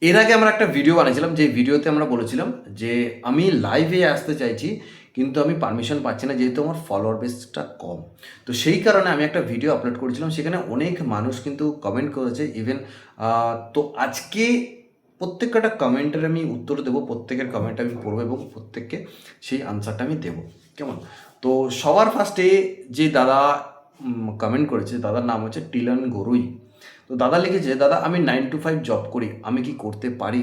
এর আগে আমরা একটা ভিডিও বানিয়েছিলাম, যে ভিডিওতে আমরা বলেছিলাম যে আমি লাইভে আসতে চাইছি কিন্তু আমি পারমিশন পাচ্ছি না, যেহেতু আমার ফলোয়ার বেসটা কম। তো সেই কারণে আমি একটা ভিডিও আপলোড করেছিলাম, সেখানে অনেক মানুষ কিন্তু কমেন্ট করেছে ইভেন। তো আজকে প্রত্যেকটা কমেন্টের আমি উত্তর দেবো, প্রত্যেকের কমেন্ট আমি পড়বো এবং প্রত্যেককে সেই আনসারটা আমি দেবো, কেমন? তো সবার ফার্স্টে যে দাদা কমেন্ট করেছে, দাদার নাম হচ্ছে টিলন গরুই। তো দাদা লিখেছে, দাদা আমি 9 to 5 জব করি, আমি কি করতে পারি?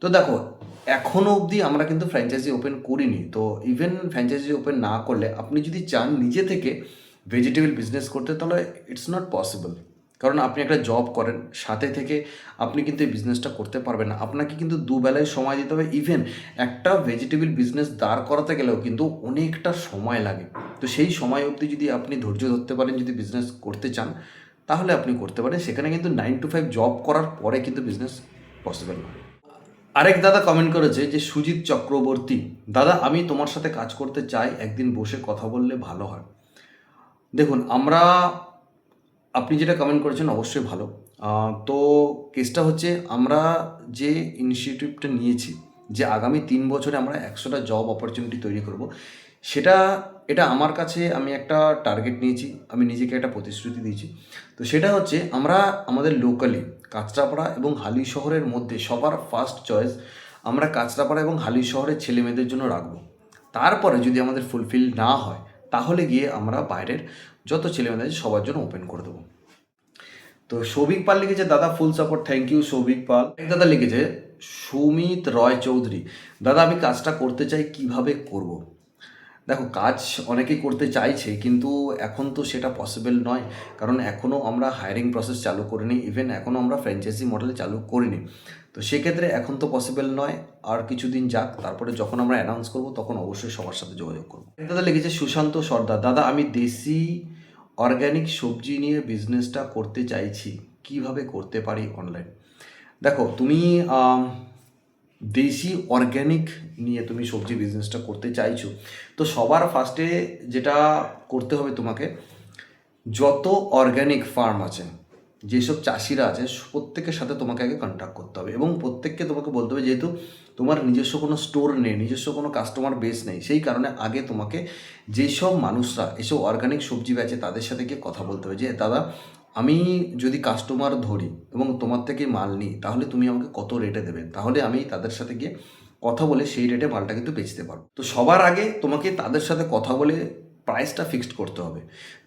তো দেখো, এখনও অবধি আমরা কিন্তু ফ্র্যাঞ্চাইজি ওপেন করিনি। তো ইভেন ফ্র্যাঞ্চাইজি ওপেন না করলে আপনি যদি চান নিজে থেকে ভেজিটেবল বিজনেস করতে, তাহলে ইটস নট পসিবল। কারণ আপনি একটা জব করেন, সাথে থেকে আপনি কিন্তু এই বিজনেসটা করতে পারবেন না। আপনাকে কিন্তু দুবেলায় সময় দিতে হবে। ইভেন একটা ভেজিটেবল বিজনেস দাঁড় করাতে গেলেও কিন্তু অনেকটা সময় লাগে। তো সেই সময় অবধি যদি আপনি ধৈর্য ধরতে পারেন, যদি বিজনেস করতে চান, তাহলে আপনি করতে পারেন। সেখানে কিন্তু 9 to 5 জব করার পরে কিন্তু বিজনেস পসিবল নয়। আরেক দাদা কমেন্ট করেছে যে সুজিত চক্রবর্তী, দাদা আমি তোমার সাথে কাজ করতে চাই, একদিন বসে কথা বললে ভালো হয়। দেখুন, আপনি যেটা কমেন্ট করেছেন অবশ্যই ভালো। তো কেসটা হচ্ছে, আমরা যে ইনিশিয়েটিভটা নিয়েছি যে আগামী 3 বছরে আমরা 100টা জব অপরচুনিটি তৈরি করব, সেটা এটা আমার কাছে আমি একটা টার্গেট নিয়েছি, আমি নিজেকে একটা প্রতিশ্রুতি দিয়েছি। তো সেটা হচ্ছে, আমরা আমাদের লোকালি কাঁচরাপাড়া এবং হালি শহরের মধ্যে সবার ফার্স্ট চয়েস আমরা কাঁচরাপাড়া এবং হালি শহরের ছেলেমেয়েদের জন্য রাখবো। তারপরে যদি আমাদের ফুলফিল না হয়, তাহলে গিয়ে আমরা বাইরের যত ছেলেমেয়েদের আছে সবার জন্য ওপেন করে দেবো। তো সৌভিক পাল লিখেছে, দাদা full support, thank you Souvik Pal. এক দাদা লিখেছে সুমিত রয় চৌধুরী, দাদা আমি কাজটা করতে চাই, কিভাবে করব? দেখো, কাজ অনেকেই করতে চাইছে কিন্তু এখন তো সেটা পসিবল নয়, কারণ এখনও আমরা হায়ারিং প্রসেস চালু করিনি, ইভেন এখনও আমরা ফ্র্যাঞ্চাইজি মডেল চালু করিনি। তো সেক্ষেত্রে এখন তো পসিবল নয়, আর কিছুদিন যাক, তারপরে যখন আমরা অ্যানাউন্স করব তখন অবশ্যই সবার সাথে যোগাযোগ করবো। দাদা লিখেছে সুশান্ত সর্দার, দাদা আমি দেশি অর্গ্যানিক সবজি নিয়ে বিজনেসটা করতে চাইছি, কিভাবে করতে পারি অনলাইন? দেখো, তুমি দেশি অর্গ্যানিক নিয়ে তুমি সবজি বিজনেসটা করতে চাইছো, তো সবার ফার্স্টে যেটা করতে হবে তোমাকে, যত অর্গ্যানিক ফার্ম আছে, যেসব চাষিরা আছে, প্রত্যেকের সাথে তোমাকে আগে কন্ট্যাক্ট করতে হবে এবং প্রত্যেককে তোমাকে বলতে হবে, যেহেতু তোমার নিজস্ব কোনো স্টোর নেই, নিজস্ব কোনো কাস্টমার বেস নেই, সেই কারণে আগে তোমাকে যেসব মানুষরা এসব অর্গ্যানিক সবজি বেচে তাদের সাথে গিয়ে কথা বলতে হবে যে, দাদা আমি যদি কাস্টমার ধরি এবং তোমার থেকে মাল নিই, তাহলে তুমি আমাকে কত রেটে দেবে, তাহলে আমি তাদের সাথে গিয়ে কথা বলে সেই রেটে মালটা কিন্তু বেচতে পারবো। তো সবার আগে তোমাকে তাদের সাথে কথা বলে প্রাইসটা ফিক্সড করতে হবে।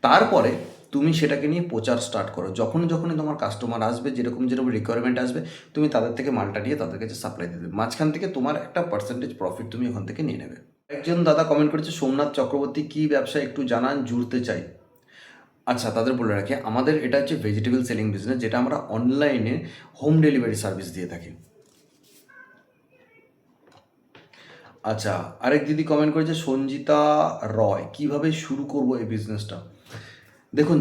তারপরে তুমি সেটাকে নিয়ে প্রচার স্টার্ট করো। যখনই তোমার কাস্টমার আসবে, যেরকম রিকোয়ারমেন্ট আসবে, তুমি তাদের থেকে মালটা নিয়ে তাদের কাছে সাপ্লাই দেবে। মাঝখান থেকে তোমার একটা পার্সেন্টেজ প্রফিট তুমি ওখান থেকে নিয়ে নেবে। একজন দাদা কমেন্ট করেছে, সোমনাথ চক্রবর্তী, কি ব্যবসা একটু জানান, জুড়তে চাই। আচ্ছা, তাদের বলে রাখি, আমাদের এটা হচ্ছে ভেজিটেবল সেলিং বিজনেস, যেটা আমরা অনলাইনে হোম ডেলিভারি সার্ভিস দিয়ে থাকি। আচ্ছা, আরেক দিদি কমেন্ট করেছে সঞ্জিতা রয়, কিভাবে শুরু করব এই বিজনেসটা? দেখুন,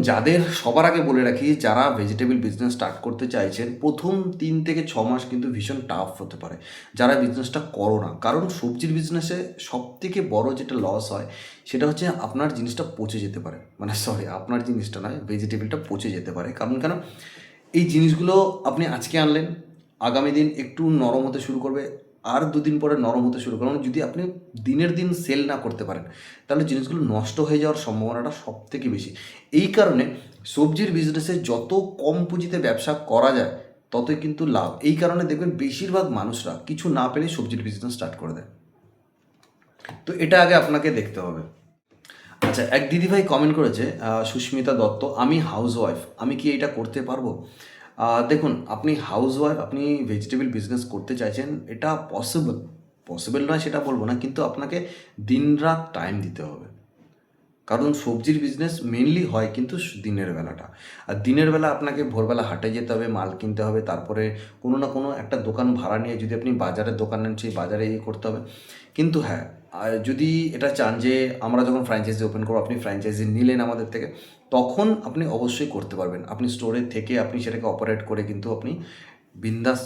সবার আগে বলে রাখি, যারা ভেজিটেবল বিজনেস স্টার্ট করতে চাইছেন, প্রথম 3 থেকে 6 মাস কিন্তু ভীষণ টাফ হতে পারে যারা বিজনেসটা করো না। কারণ সবজির বিজনেসে সবথেকে বড় যেটা লস হয়, সেটা হচ্ছে আপনার জিনিসটা পচে যেতে পারে, মানে সরি, আপনার জিনিসটা নয়, ভেজিটেবলটা পচে যেতে পারে। কারণ কেন, এই জিনিসগুলো আপনি আজকে আনলেন, আগামী দিন একটু নরম হতে শুরু করবে, আর 2 দিন পরে নরম হতে শুরু করবে। যদি আপনি দিনের দিন সেল না করতে পারেন, তাহলে জিনিসগুলো নষ্ট হয়ে যাওয়ার সম্ভাবনাটা সব থেকে বেশি। এই কারণে সবজির বিজনেসে যত কম পুঁজিতে ব্যবসা করা যায়, ততই কিন্তু লাভ। এই কারণে দেখবেন বেশিরভাগ মানুষরা কিছু না পেলেই সবজির বিজনেস স্টার্ট করে দেয়। তো এটা আগে আপনাকে দেখতে হবে। আচ্ছা, এক দিদিভাই কমেন্ট করেছে, সুস্মিতা দত্ত, আমি হাউস ওয়াইফ, আমি কি এটা করতে পারবো? দেখুন, আপনি হাউস ওয়াইফ, আপনি ভেজিটেবল বিজনেস করতে চাইছেন, এটা পসিবল নয় সেটা বলবো না, কিন্তু আপনাকে দিনরাত টাইম দিতে হবে। কারণ সবজির বিজনেস মেনলি হয় কিন্তু দিনের বেলাটা, আর দিনের বেলা আপনাকে ভোরবেলা হাটে যেতে হবে, মাল কিনতে হবে, তারপরে কোনো না কোনো একটা দোকান ভাড়া নিয়ে, যদি আপনি বাজারের দোকান নেন, সেই বাজারে করতে হবে। কিন্তু হ্যাঁ, আর যদি এটা চান যে আমরা যখন ফ্র্যাঞ্চাইজি ওপেন করবো, আপনি ফ্র্যাঞ্চাইজি নিলেন আমাদের থেকে, তখন আপনি অবশ্যই করতে পারবেন। আপনি স্টোরে থেকে আপনি সেটাকে অপারেট করে কিন্তু আপনি বিন্দাস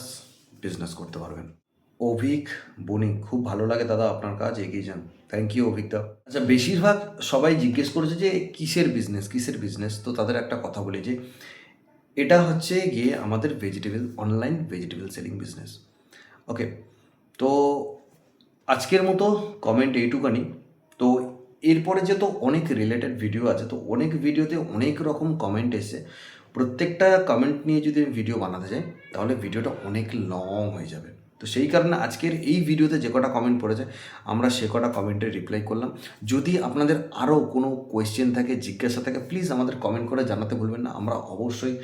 বিজনেস করতে পারবেন। অভিক বণিক, খুব ভালো লাগে দাদা আপনার কাজ, এগিয়ে যান। থ্যাংক ইউ অভিকদা। আচ্ছা, বেশিরভাগ সবাই জিজ্ঞেস করেছে যে কিসের বিজনেস, তো তাদের একটা কথা বলি যে এটা হচ্ছে গিয়ে আমাদের অনলাইন ভেজিটেবল সেলিং বিজনেস। ওকে, তো আজকের মতো কমেন্ট এইটুকানি। তো এরপরে যে তো অনেক রিলেটেড ভিডিও আছে, তো অনেক ভিডিওতে অনেক রকম কমেন্ট এসে প্রত্যেকটা কমেন্ট নিয়ে যদি আমি ভিডিও বানাতে যাই তাহলে ভিডিওটা অনেক লং হয়ে যাবে। তো সেই কারণে আজকের এই ভিডিওতে যে কটা কমেন্ট পড়েছে আমরা সে কটা কমেন্টের রিপ্লাই করলাম। যদি আপনাদের আরও কোনো কোয়েশ্চেন থাকে, জিজ্ঞাসা থাকে, প্লিজ আমাদের কমেন্ট করে জানাতে ভুলবেন না, আমরা অবশ্যই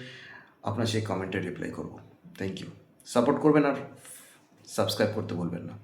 আপনার সেই কমেন্টে রিপ্লাই করব। Thank you. সাপোর্ট করবেন আর সাবস্ক্রাইব করতে ভুলবেন না।